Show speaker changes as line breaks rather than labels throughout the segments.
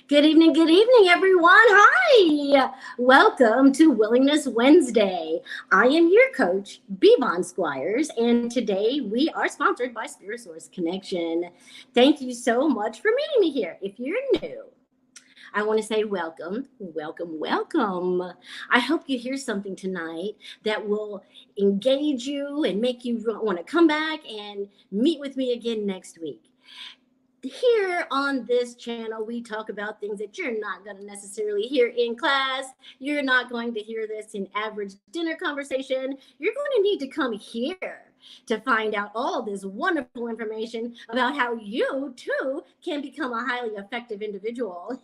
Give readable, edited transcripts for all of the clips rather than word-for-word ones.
Good evening, everyone. Hi. Welcome to Willingness Wednesday. I am your coach, BVon Squires, and today we are sponsored by Spirit Source Connection. Thank you so much for meeting me here. If you're new, I want to say welcome, welcome, welcome. I hope you hear something tonight that will engage you and make you want to come back and meet with me again next week. Here on this channel, we talk about things that you're not going to necessarily hear in class. You're not going to hear this in average dinner conversation. You're going to need to come here to find out all this wonderful information about how you too can become a highly effective individual.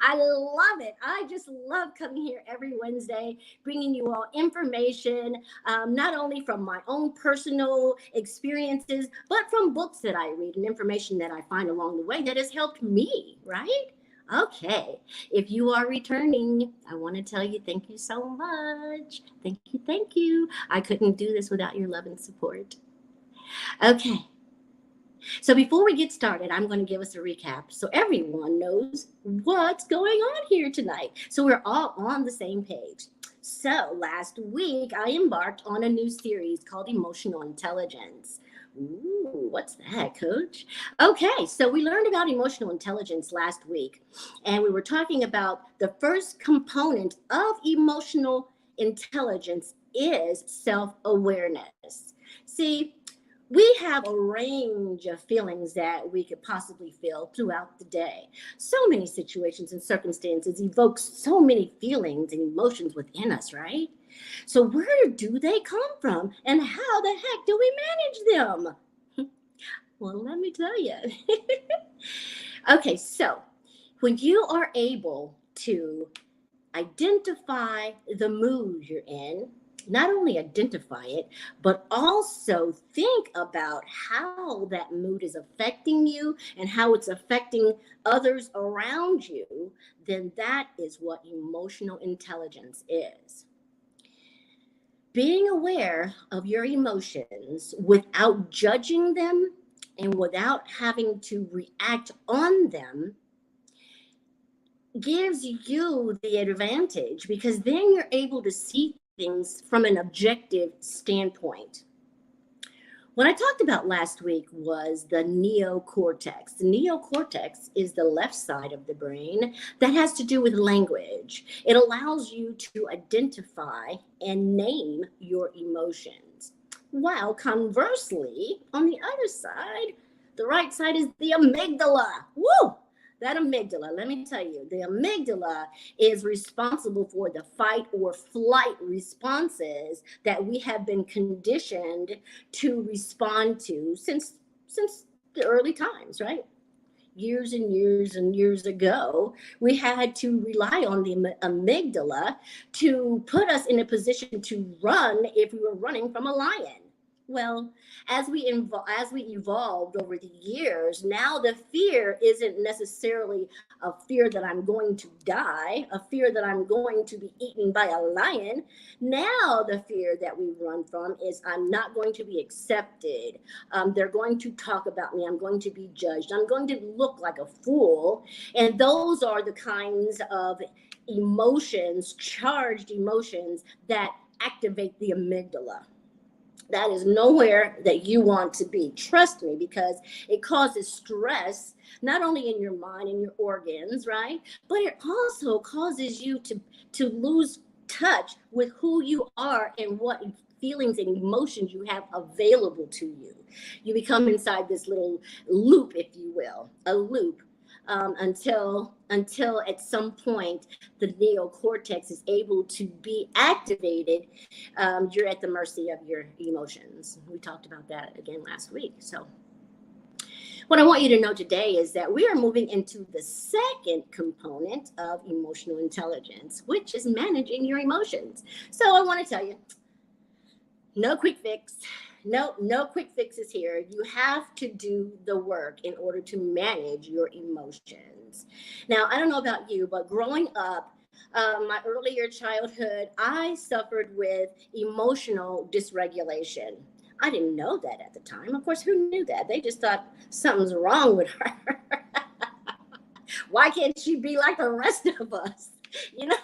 I love it. I just love coming here every Wednesday, bringing you all information, not only from my own personal experiences, but from books that I read and information that I find along the way that has helped me, right? Okay, if you are returning, I want to tell you thank you so much. Thank you, thank you. I couldn't do this without your love and support. Okay, so before we get started, I'm going to give us a recap so everyone knows what's going on here tonight. So we're all on the same page. So last week, I embarked on a new series called Emotional Intelligence. Ooh, what's that, coach? Okay, so we learned about emotional intelligence last week, and we were talking about the first component of emotional intelligence is self-awareness. See, we have a range of feelings that we could possibly feel throughout the day. So many situations and circumstances evoke so many feelings and emotions within us, right? So where do they come from and how the heck do we manage them? Well, let me tell you. Okay, so when you are able to identify the mood you're in, not only identify it, but also think about how that mood is affecting you and how it's affecting others around you, then that is what emotional intelligence is. Being aware of your emotions without judging them and without having to react on them gives you the advantage because then you're able to see things from an objective standpoint. What I talked about last week was the neocortex. The neocortex is the left side of the brain that has to do with language. It allows you to identify and name your emotions. While conversely, on the other side, the right side is the amygdala. Woo! That amygdala, let me tell you, the amygdala is responsible for the fight or flight responses that we have been conditioned to respond to since the early times, right? Years and years and years ago, we had to rely on the amygdala to put us in a position to run if we were running from a lion. Well, as we evolved over the years, now the fear isn't necessarily a fear that I'm going to die, a fear that I'm going to be eaten by a lion. Now the fear that we run from is I'm not going to be accepted. They're going to talk about me. I'm going to be judged. I'm going to look like a fool. And those are the kinds of emotions, charged emotions that activate the amygdala. That is nowhere that you want to be. Trust me, because it causes stress, not only in your mind and your organs, right? But it also causes you to lose touch with who you are and what feelings and emotions you have available to you. You become inside this little loop, if you will, a loop until at some point the neocortex is able to be activated. You're at the mercy of your emotions. We talked about that again last week. So what I want you to know today is that we are moving into the second component of emotional intelligence, which is managing your emotions. So I want to tell you, no quick fix. No quick fixes here. You have to do the work in order to manage your emotions. Now, I don't know about you, but growing up, my earlier childhood, I suffered with emotional dysregulation. I didn't know that at the time. Of course, who knew that? They just thought something's wrong with her. Why can't she be like the rest of us? You know,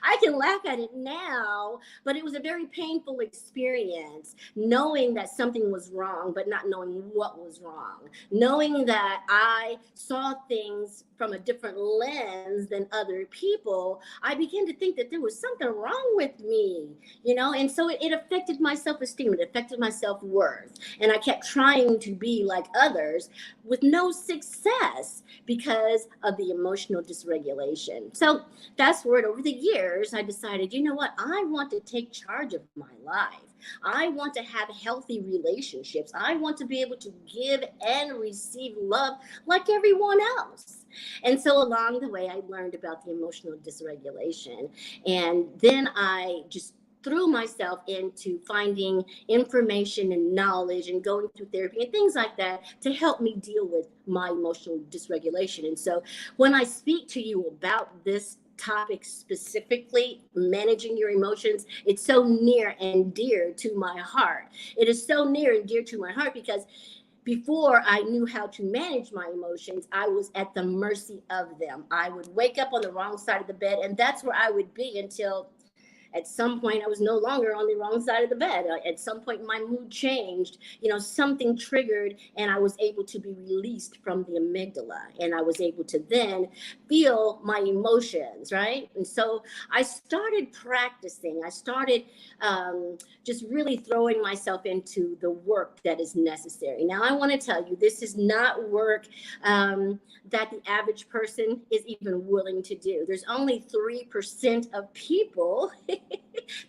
I can laugh at it now, but it was a very painful experience knowing that something was wrong, but not knowing what was wrong. Knowing that I saw things from a different lens than other people, I began to think that there was something wrong with me, and so it affected my self-esteem, it affected my self-worth. And I kept trying to be like others with no success because of the emotional dysregulation. So fast forward over the years, I decided, you know what? I want to take charge of my life. I want to have healthy relationships. I want to be able to give and receive love like everyone else. And so along the way, I learned about the emotional dysregulation. And then I just threw myself into finding information and knowledge and going through therapy and things like that to help me deal with my emotional dysregulation. And so when I speak to you about this topic specifically, managing your emotions, it's so near and dear to my heart. It is so near and dear to my heart because before I knew how to manage my emotions, I was at the mercy of them. I would wake up on the wrong side of the bed, and that's where I would be until at some point I was no longer on the wrong side of the bed. At some point my mood changed, something triggered, and I was able to be released from the amygdala, and I was able to then feel my emotions, right? And so I started practicing. I started just really throwing myself into the work that is necessary. Now, I want to tell you, this is not work that the average person is even willing to do. There's only 3% of people,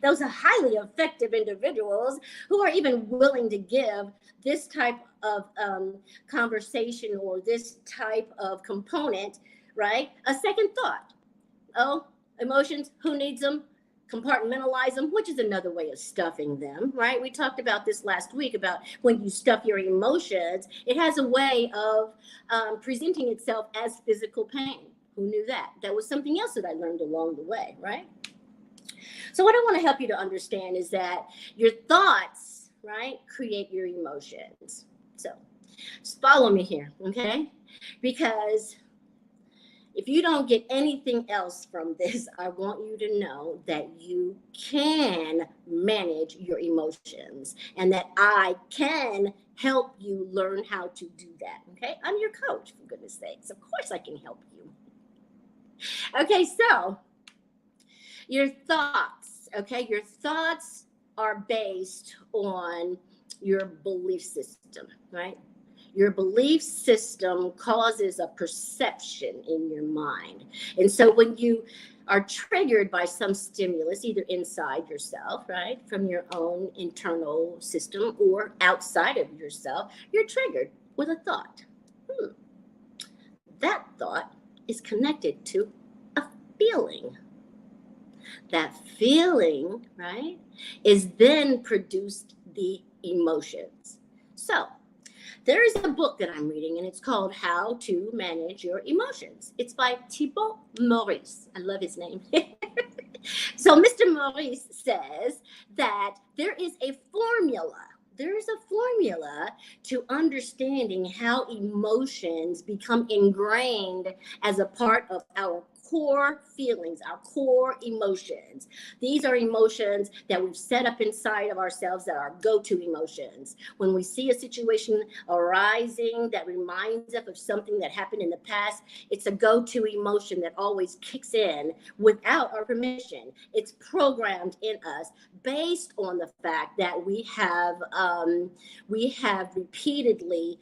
those are highly effective individuals, who are even willing to give this type of conversation or this type of component, right, a second thought. Oh, emotions, who needs them? Compartmentalize them, which is another way of stuffing them, right? We talked about this last week about when you stuff your emotions, it has a way of presenting itself as physical pain. Who knew that? That was something else that I learned along the way, right? So what I want to help you to understand is that your thoughts, right, create your emotions. So just follow me here, okay? Because if you don't get anything else from this, I want you to know that you can manage your emotions and that I can help you learn how to do that, okay? I'm your coach, for goodness sakes. Of course I can help you. Okay, so your thoughts, okay? Your thoughts are based on your belief system, right? Your belief system causes a perception in your mind. And so when you are triggered by some stimulus, either inside yourself, right, from your own internal system or outside of yourself, you're triggered with a thought. That thought is connected to a feeling. That feeling, right, is then produced the emotions. So there is a book that I'm reading, and it's called How to Manage Your Emotions. It's by Thibaut Maurice. I love his name. So Mr. Maurice says that there is a formula. There is a formula to understanding how emotions become ingrained as a part of our core feelings, our core emotions. These are emotions that we've set up inside of ourselves that are go-to emotions. When we see a situation arising that reminds us of something that happened in the past, it's a go-to emotion that always kicks in without our permission. It's programmed in us based on the fact that we have repeatedly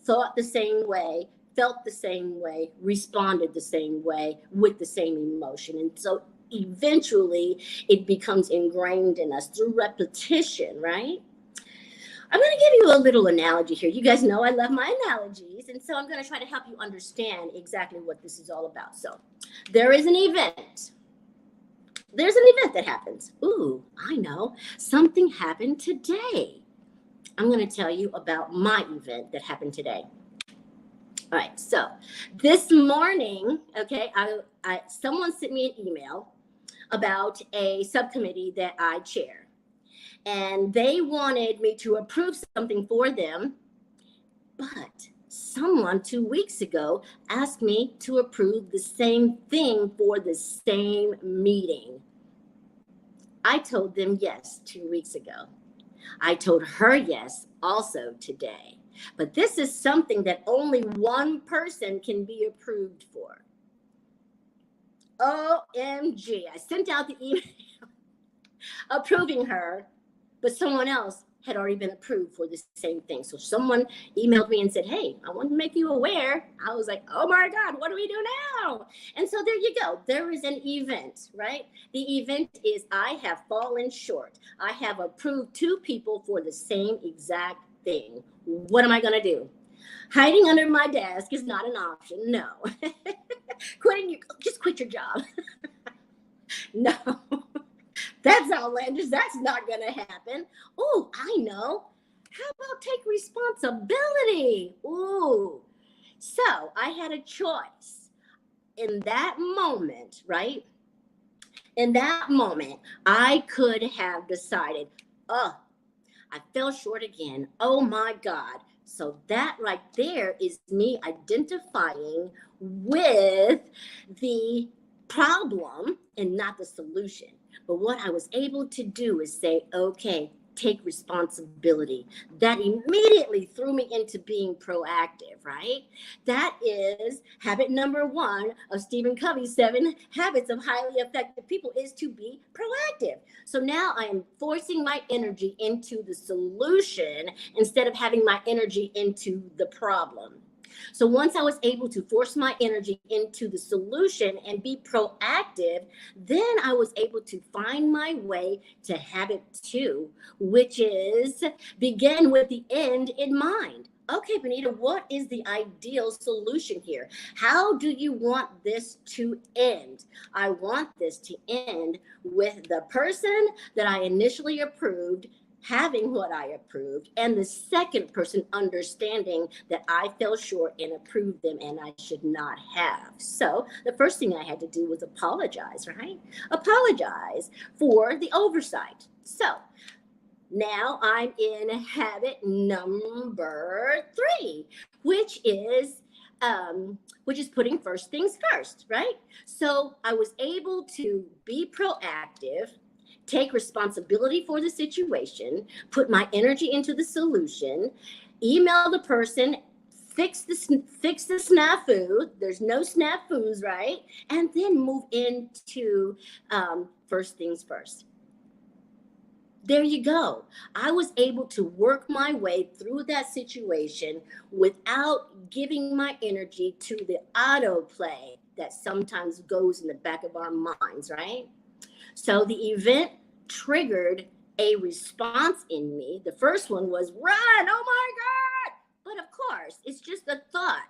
thought the same way, felt the same way, responded the same way with the same emotion. And so eventually it becomes ingrained in us through repetition, right? I'm going to give you a little analogy here. You guys know I love my analogies. And so I'm going to try to help you understand exactly what this is all about. So there is an event. There's an event that happens. Ooh, I know. Something happened today. I'm going to tell you about my event that happened today. All right, so this morning, okay, someone sent me an email about a subcommittee that I chair. And they wanted me to approve something for them, but someone 2 weeks ago asked me to approve the same thing for the same meeting. I told them yes 2 weeks ago. I told her yes also today. But this is something that only one person can be approved for. OMG. I sent out the email approving her, but someone else had already been approved for the same thing. So someone emailed me and said, hey, I want to make you aware. I was like, oh my God, what do we do now? And so there you go. There is an event, right? The event is I have fallen short. I have approved 2 people for the same exact thing. What am I going to do? Hiding under my desk is not an option. No. Just quit your job. No. That's outlandish. That's not going to happen. Oh, I know. How about take responsibility? Ooh. So I had a choice in that moment, right? In that moment, I could have decided, oh, I fell short again. Oh my God. So that right there is me identifying with the problem and not the solution. But what I was able to do is say, okay, take responsibility. That immediately threw me into being proactive, right? That is habit number 1 of Stephen Covey's 7 habits of highly effective people, is to be proactive. So now I am forcing my energy into the solution instead of having my energy into the problem. So once I was able to force my energy into the solution and be proactive, then I was able to find my way to habit 2, which is begin with the end in mind. Okay, Benita, what is the ideal solution here? How do you want this to end? I want this to end with the person that I initially approved having what I approved, and the second person understanding that I fell short and approved them and I should not have. So the first thing I had to do was apologize, right? Apologize for the oversight. So now I'm in habit number 3, which is putting first things first, right? So I was able to be proactive, take responsibility for the situation, put my energy into the solution, email the person, fix the snafu. There's no snafus, right? And then move into first things first. There you go. I was able to work my way through that situation without giving my energy to the autoplay that sometimes goes in the back of our minds, right? So the event triggered a response in me. The first one was run, oh my God. But of course, it's just a thought.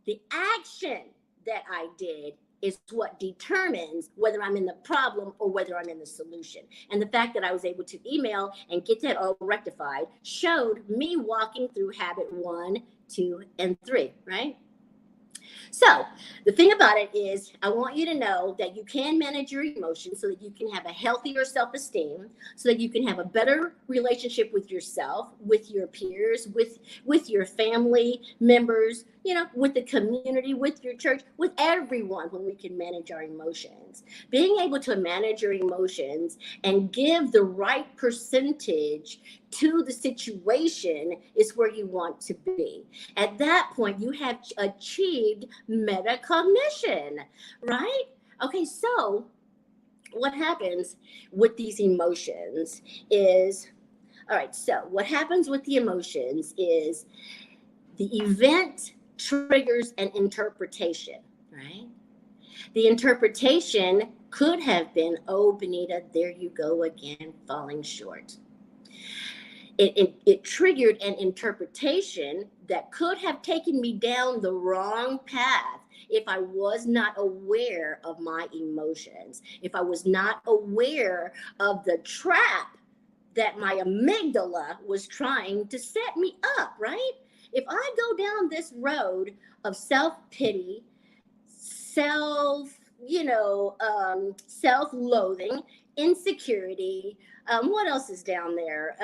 The action that I did is what determines whether I'm in the problem or whether I'm in the solution. And the fact that I was able to email and get that all rectified showed me walking through habit 1, 2, and 3, right? So the thing about it is, I want you to know that you can manage your emotions so that you can have a healthier self-esteem, so that you can have a better relationship with yourself, with your peers, with your family members, with the community, with your church, with everyone, when we can manage our emotions. Being able to manage your emotions and give the right percentage to the situation is where you want to be. At that point, you have achieved metacognition, right? Okay, so what happens with these emotions is, all right, so what happens with the emotions is the event triggers an interpretation, right? The interpretation could have been, oh, Benita, there you go again, falling short. It triggered an interpretation that could have taken me down the wrong path if I was not aware of my emotions, if I was not aware of the trap that my amygdala was trying to set me up, right? If I go down this road of self-pity, self-loathing, insecurity, what else is down there?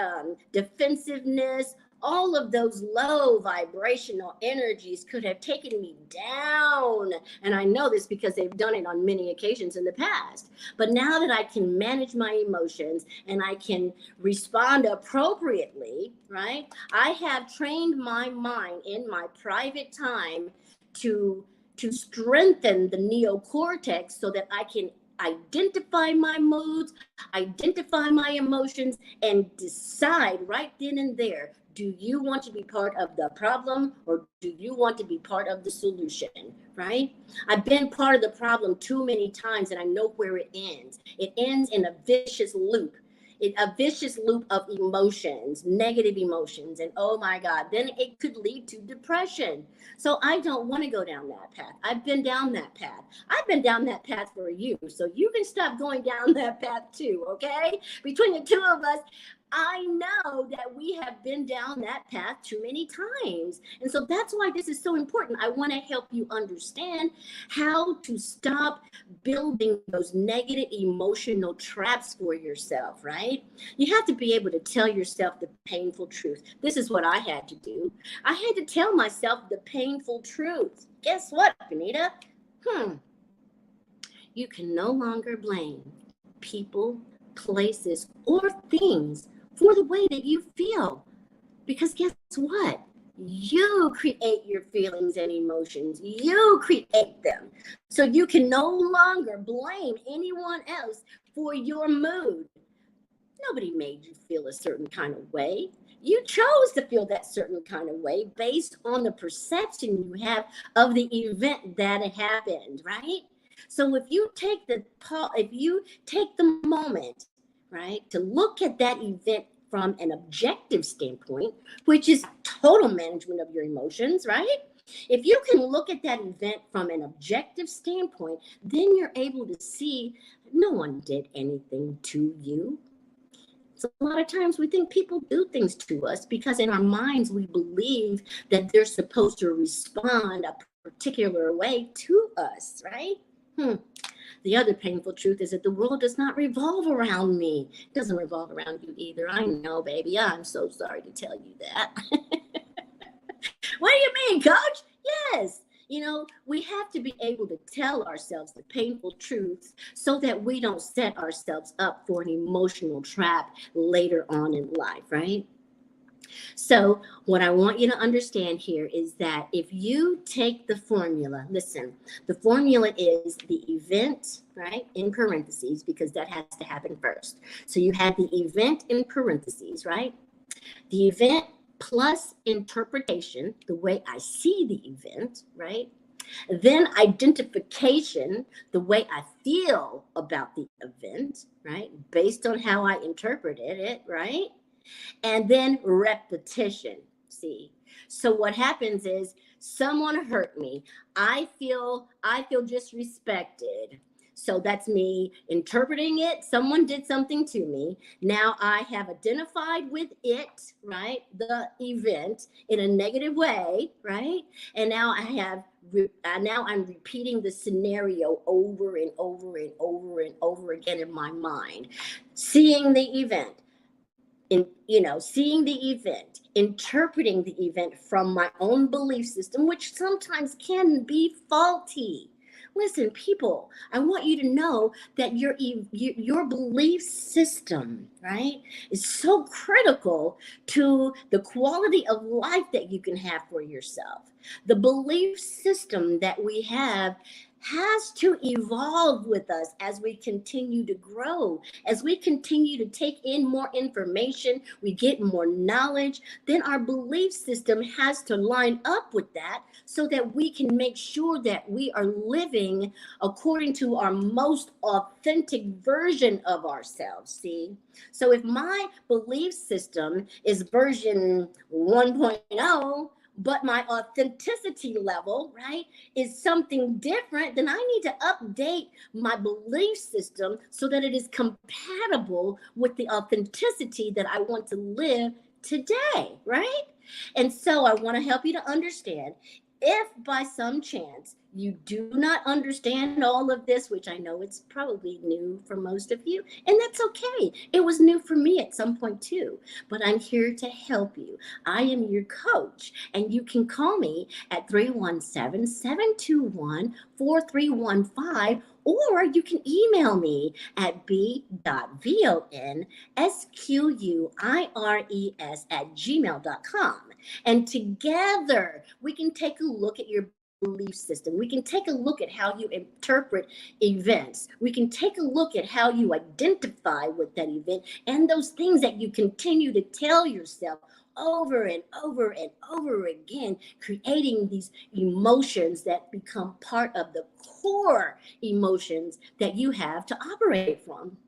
Defensiveness, all of those low vibrational energies could have taken me down. And I know this because they've done it on many occasions in the past. But now that I can manage my emotions and I can respond appropriately, right? I have trained my mind in my private time to strengthen the neocortex so that I can identify my moods, identify my emotions, and decide right then and there, do you want to be part of the problem or do you want to be part of the solution, right? I've been part of the problem too many times and I know where it ends. It ends in a vicious loop. A vicious loop of emotions, negative emotions, and oh my God, then it could lead to depression. So I don't want to go down that path. I've been down that path. I've been down that path for you. So you can stop going down that path too, okay? Between the two of us, I know that we have been down that path too many times. And so that's why this is so important. I want to help you understand how to stop building those negative emotional traps for yourself, right? You have to be able to tell yourself the painful truth. This is what I had to do. I had to tell myself the painful truth. Guess what, Benita? You can no longer blame people, places, or things for the way that you feel. Because guess what? You create your feelings and emotions. You create them. So you can no longer blame anyone else for your mood. Nobody made you feel a certain kind of way. You chose to feel that certain kind of way based on the perception you have of the event that happened, right? So if you take the moment, right, to look at that event from an objective standpoint, which is total management of your emotions, right? If you can look at that event from an objective standpoint, then you're able to see no one did anything to you. So a lot of times we think people do things to us because in our minds we believe that they're supposed to respond a particular way to us, right? The other painful truth is that the world does not revolve around me. It doesn't revolve around you either. I know, baby. I'm so sorry to tell you that. What do you mean, coach? Yes. You know, we have to be able to tell ourselves the painful truths so that we don't set ourselves up for an emotional trap later on in life, right? So what I want you to understand here is that if you take the formula, listen, the formula is the event, right, in parentheses, because that has to happen first. So you have the event in parentheses, right? The event plus interpretation, the way I see the event, right? Then identification, the way I feel about the event, right? Based on how I interpreted it, right? And then repetition. See, so what happens is someone hurt me. I feel disrespected. So that's me interpreting it. Someone did something to me. Now I have identified with it, right? The event in a negative way, right? And now I'm repeating the scenario over and over and over and over again in my mind, seeing the event. Seeing the event, interpreting the event from my own belief system, which sometimes can be faulty. Listen, people, I want you to know that your belief system, right, is so critical to the quality of life that you can have for yourself. The belief system that we have has to evolve with us as we continue to grow, as we continue to take in more information, we get more knowledge, then our belief system has to line up with that so that we can make sure that we are living according to our most authentic version of ourselves, see? So if my belief system is version 1.0, but my authenticity level, right, is something different, then I need to update my belief system so that it is compatible with the authenticity that I want to live today, right? And so I want to help you to understand If by some chance you do not understand all of this, which I know it's probably new for most of you, and that's okay. It was new for me at some point too, but I'm here to help you. I am your coach, and you can call me at 317-721-4315, or you can email me at b.von@gmail.com. And together we can take a look at your belief system. We can take a look at how you interpret events. We can take a look at how you identify with that event and those things that you continue to tell yourself over and over and over again, creating these emotions that become part of the core emotions that you have to operate from.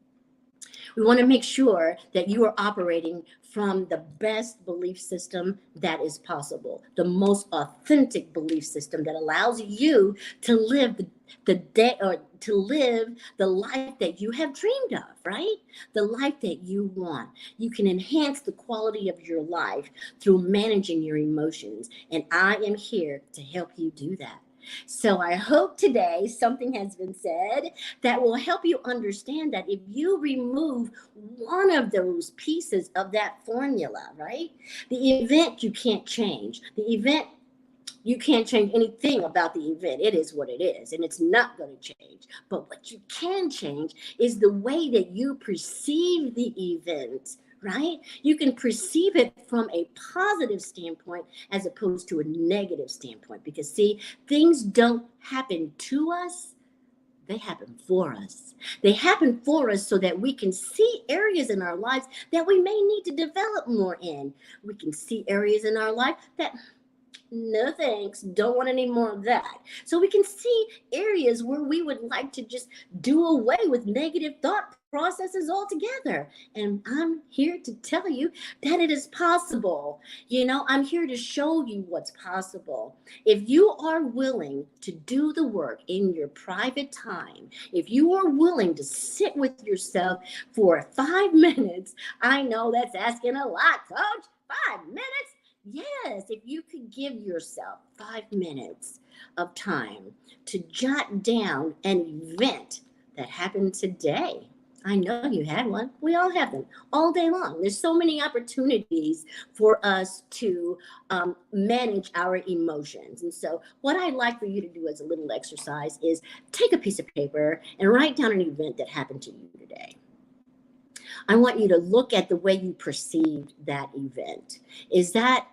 We want to make sure that you are operating from the best belief system that is possible, the most authentic belief system that allows you to live the day, or to live the life that you have dreamed of, right? The life that you want. You can enhance the quality of your life through managing your emotions. And I am here to help you do that. So I hope today something has been said that will help you understand that if you remove one of those pieces of that formula, right? The event you can't change. The event, you can't change anything about the event. It is what it is, and it's not going to change. But what you can change is the way that you perceive the event, right? You can perceive it from a positive standpoint as opposed to a negative standpoint. Because, see, things don't happen to us, they happen for us. They happen for us so that we can see areas in our lives that we may need to develop more in. We can see areas in our life that, no thanks, don't want any more of that. So we can see areas where we would like to just do away with negative thought processes altogether. And I'm here to tell you that it is possible. I'm here to show you what's possible. If you are willing to do the work in your private time, if you are willing to sit with yourself for 5 minutes, I know that's asking a lot, coach. 5 minutes? Yes, if you could give yourself 5 minutes of time to jot down an event that happened today. I know you had one. We all have them all day long. There's so many opportunities for us to manage our emotions. And so what I'd like for you to do as a little exercise is take a piece of paper and write down an event that happened to you today. I want you to look at the way you perceived that event. Is that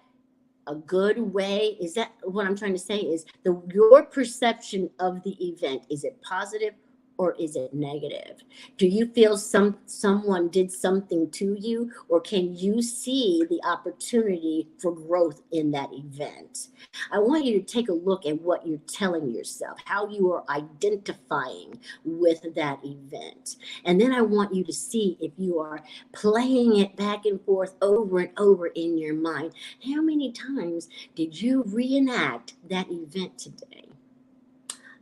a good way? Is that what I'm trying to say? Is your perception of the event, is it positive or is it negative? Do you feel someone did something to you, or can you see the opportunity for growth in that event? I want you to take a look at what you're telling yourself, how you are identifying with that event. And then I want you to see if you are playing it back and forth over and over in your mind. How many times did you reenact that event today?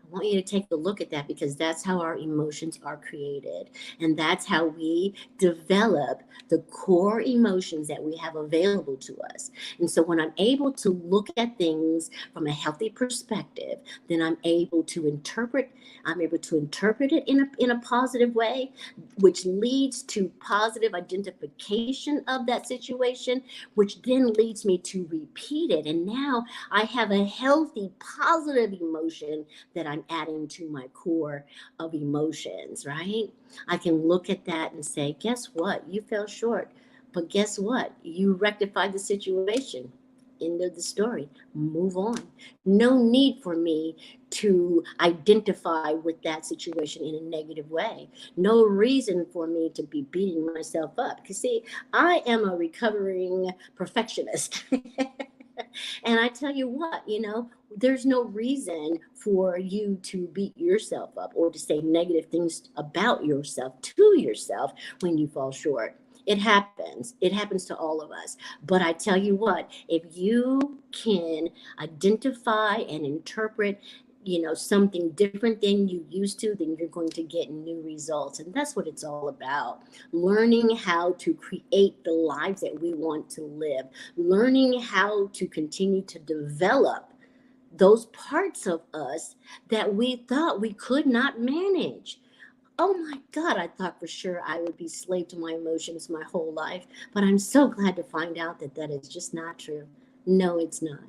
I want you to take a look at that, because that's how our emotions are created. And that's how we develop the core emotions that we have available to us. And so when I'm able to look at things from a healthy perspective, then I'm able to interpret it in a positive way, which leads to positive identification of that situation, which then leads me to repeat it. And now I have a healthy, positive emotion that I'm adding to my core of emotions, right? I can look at that and say, guess what? You fell short. But guess what? You rectified the situation. End of the story. Move on. No need for me to identify with that situation in a negative way. No reason for me to be beating myself up. Because, see, I am a recovering perfectionist. And I tell you what, there's no reason for you to beat yourself up or to say negative things about yourself to yourself when you fall short. It happens. It happens to all of us. But I tell you what, if you can identify and interpret something different than you used to, then you're going to get new results. And that's what it's all about. Learning how to create the lives that we want to live. Learning how to continue to develop those parts of us that we thought we could not manage. Oh my God, I thought for sure I would be slave to my emotions my whole life. But I'm so glad to find out that that is just not true. No, it's not.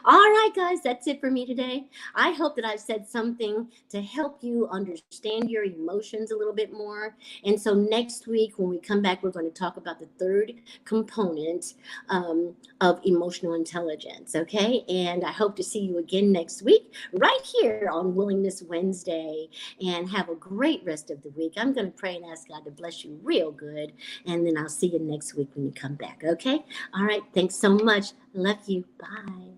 All right, guys, that's it for me today. I hope that I've said something to help you understand your emotions a little bit more. And so next week, when we come back, we're going to talk about the third component of emotional intelligence. Okay. And I hope to see you again next week, right here on Willingness Wednesday. And have a great rest of the week. I'm going to pray and ask God to bless you real good. And then I'll see you next week when you come back. Okay. All right. Thanks so much. Love you. Bye.